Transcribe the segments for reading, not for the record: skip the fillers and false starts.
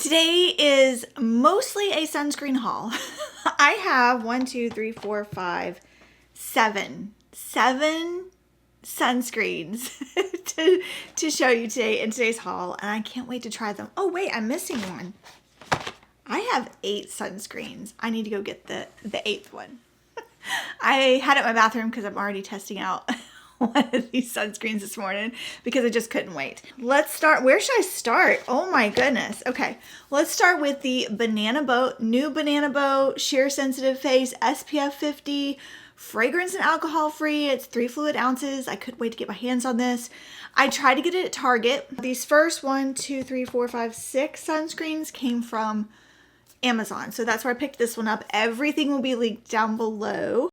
Today is mostly a sunscreen haul. I have 7 sunscreens to show you today in today's haul, and I can't wait to try them. Oh wait, I'm missing one. I have 8 sunscreens. I need to go get the 8th one. I had it in my bathroom because I'm already testing out one of these sunscreens this morning because I just couldn't wait. Let's start. Where should I start? Oh my goodness. Okay, let's start with the Banana Boat, new Banana Boat Sheer Sensitive Face SPF 50, fragrance and alcohol free. It's 3 fluid ounces. I couldn't wait to get my hands on this. I tried to get it at Target. These first 6 sunscreens came from Amazon. So that's where I picked this one up. Everything will be linked down below.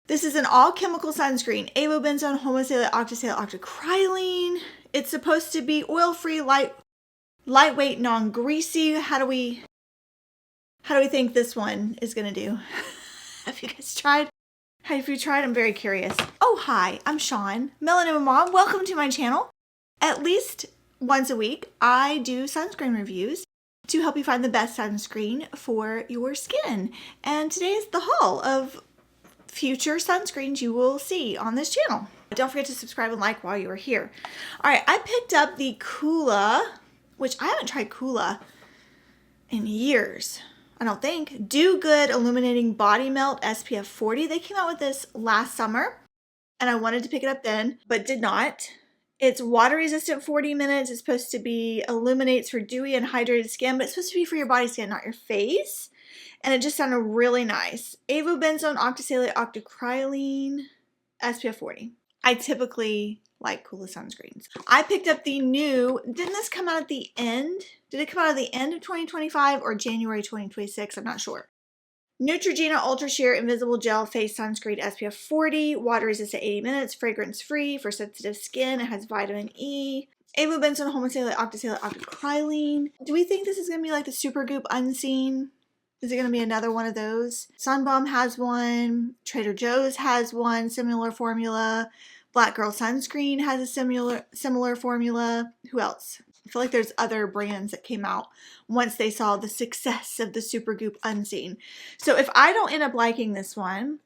This is an all-chemical sunscreen. Avobenzone, homosalate, octisalate, octocrylene. It's supposed to be oil-free, lightweight, non-greasy. How do we think this one is gonna do? Have you guys tried? Have you tried? I'm very curious. Oh, hi, I'm Sean, Melanoma Mom. Welcome to my channel. At least once a week, I do sunscreen reviews to help you find the best sunscreen for your skin. And today is the haul of future sunscreens you will see on this channel. Don't forget to subscribe and like while you are here. All right, I picked up the Kula, which I haven't tried Kula in years, I don't think. Do Good Illuminating Body Melt SPF 40. They came out with this last summer, and I wanted to pick it up then, but did not. It's water resistant 40 minutes. It's supposed to be illuminates for dewy and hydrated skin, but it's supposed to be for your body skin, not your face. And it just sounded really nice. Avobenzone, octisalate, octocrylene, SPF 40. I typically like Kula sunscreens. I picked up the new, didn't this come out at the end? Did it come out at the end of 2025 or January 2026? I'm not sure. Neutrogena Ultra Sheer Invisible Gel Face Sunscreen SPF 40, water resistant 80 minutes, fragrance free for sensitive skin. It has vitamin E. Avobenzone, homosalate, octisalate, octocrylene. Do we think this is going to be like the Supergoop Unseen? Is it going to be another one of those? Sunbalm has one. Trader Joe's has one. Similar formula. Black Girl Sunscreen has a similar formula. Who else? I feel like there's other brands that came out once they saw the success of the Supergoop Unseen. So if I don't end up liking this one,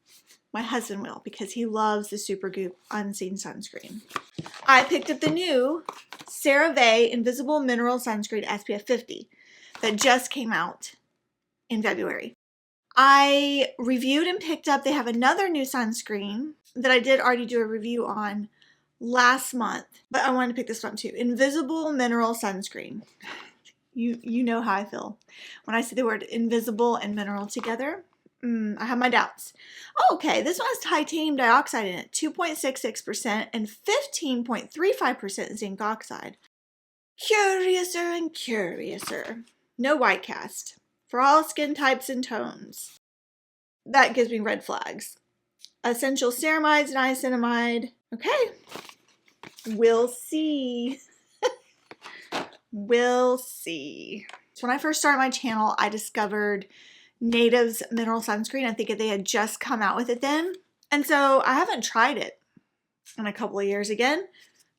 my husband will, because he loves the Supergoop Unseen sunscreen. I picked up the new CeraVe Invisible Mineral Sunscreen SPF 50 that just came out in February. I reviewed and picked up, they have another new sunscreen that I did already do a review on last month, but I wanted to pick this one too. Invisible Mineral Sunscreen. You know how I feel when I see the word invisible and mineral together. I have my doubts. Oh, okay, this one has titanium dioxide in it, 2.66% and 15.35% zinc oxide. Curiouser and curiouser. No white cast. For all skin types and tones. That gives me red flags. Essential ceramides, niacinamide. Okay. We'll see. We'll see. So when I first started my channel, I discovered Native's mineral sunscreen. I think they had just come out with it then. And so I haven't tried it in a couple of years again.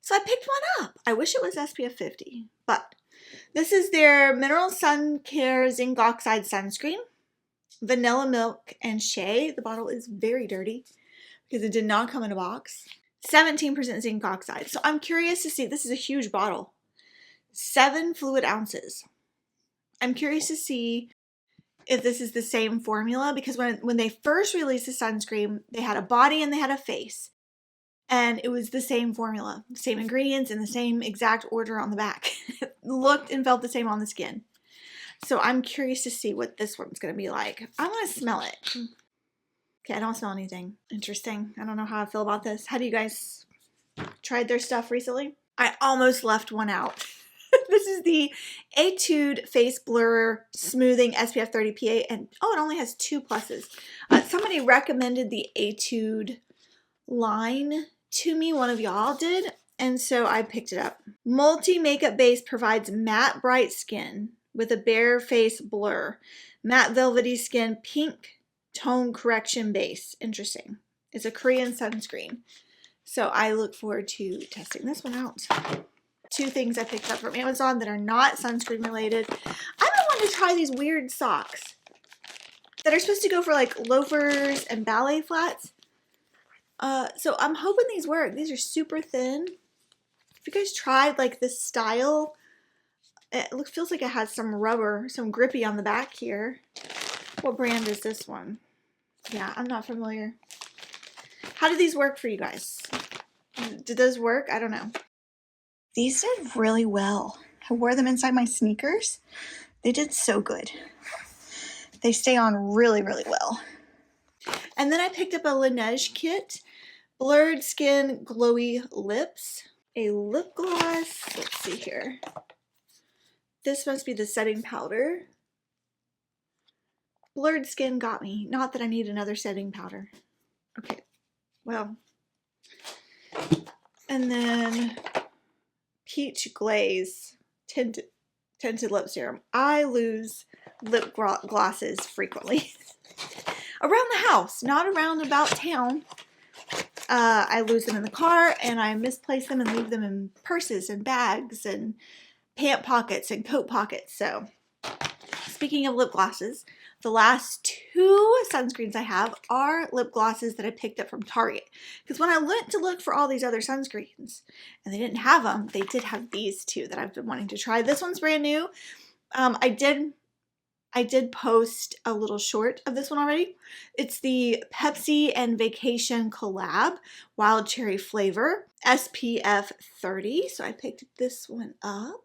So I picked one up. I wish it was SPF 50, but this is their Mineral Sun Care Zinc Oxide Sunscreen. Vanilla milk and shea. The bottle is very dirty because it did not come in a box. 17% zinc oxide. So I'm curious to see. This is a huge bottle. 7 fluid ounces. I'm curious to see if this is the same formula, because when they first released the sunscreen, they had a body and they had a face. And it was the same formula, same ingredients, in the same exact order on the back. It looked and felt the same on the skin. So I'm curious to see what this one's going to be like. I want to smell it. Okay, I don't smell anything. Interesting. I don't know how I feel about this. How do you guys tried their stuff recently? I almost left one out. This is the Etude Face Blur Smoothing SPF 30 PA. And oh, it only has 2 pluses. Somebody recommended the Etude line to me, one of y'all did, and so I picked it up. Multi makeup base provides matte bright skin with a bare face blur. Matte velvety skin, pink tone correction base. Interesting. It's a Korean sunscreen. So I look forward to testing this one out. 2 things I picked up from Amazon that are not sunscreen related. I've been wanted to try these weird socks that are supposed to go for like loafers and ballet flats. So I'm hoping these work. These are super thin. If you guys tried like this style, it feels like it has some rubber, some grippy on the back here. What brand is this one? Yeah, I'm not familiar. How did these work for you guys? Did those work? I don't know. These did really well. I wore them inside my sneakers. They did so good. They stay on really, really well. And then I picked up a Laneige kit. Blurred Skin Glowy Lips. A lip gloss. Let's see here. This must be the setting powder. Blurred Skin got me. Not that I need another setting powder. Okay. Well. And then Peach Glaze tinted lip serum. I lose lip glosses frequently. Around the house, not around about town. I lose them in the car, and I misplace them and leave them in purses and bags and pant pockets and coat pockets. So, speaking of lip glosses, the last 2 sunscreens I have are lip glosses that I picked up from Target. Because when I went to look for all these other sunscreens, and they didn't have them, they did have these 2 that I've been wanting to try. This one's brand new. I did post a little short of this one already. It's the Pepsi and Vacation collab, wild cherry flavor, SPF 30. So I picked this one up.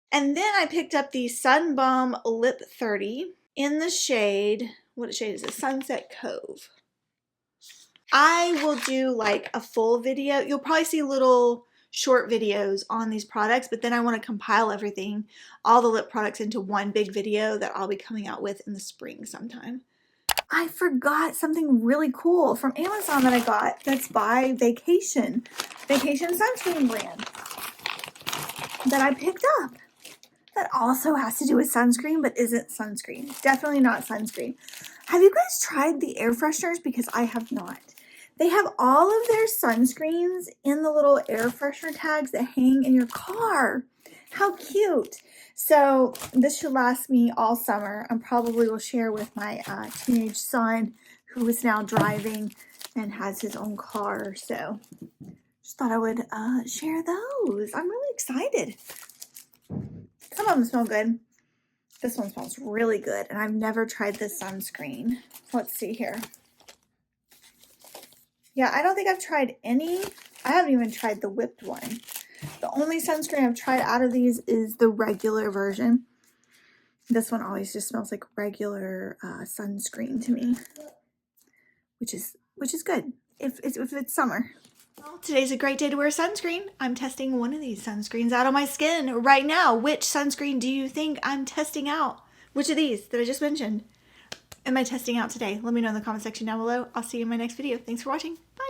And then I picked up the Sun Balm Lip 30 in the shade, what shade is it? Sunset Cove. I will do like a full video. You'll probably see little short videos on these products, but then I want to compile everything, all the lip products into one big video that I'll be coming out with in the spring sometime. I forgot something really cool from Amazon that I got that's by Vacation sunscreen brand that I picked up. That also has to do with sunscreen, but isn't sunscreen. Definitely not sunscreen. Have you guys tried the air fresheners? Because I have not. They have all of their sunscreens in the little air freshener tags that hang in your car. How cute. So this should last me all summer. I probably will share with my teenage son who is now driving and has his own car. So just thought I would share those. I'm really excited. Some of them smell good. This one smells really good, and I've never tried this sunscreen. Let's see here. Yeah, I don't think I've tried any. I haven't even tried the whipped one. The only sunscreen I've tried out of these is the regular version. This one always just smells like regular sunscreen to me, which is good if it's summer. Well, today's a great day to wear sunscreen. I'm testing one of these sunscreens out on my skin right now. Which sunscreen do you think I'm testing out? Which of these that I just mentioned am I testing out today? Let me know in the comment section down below. I'll see you in my next video. Thanks for watching. Bye.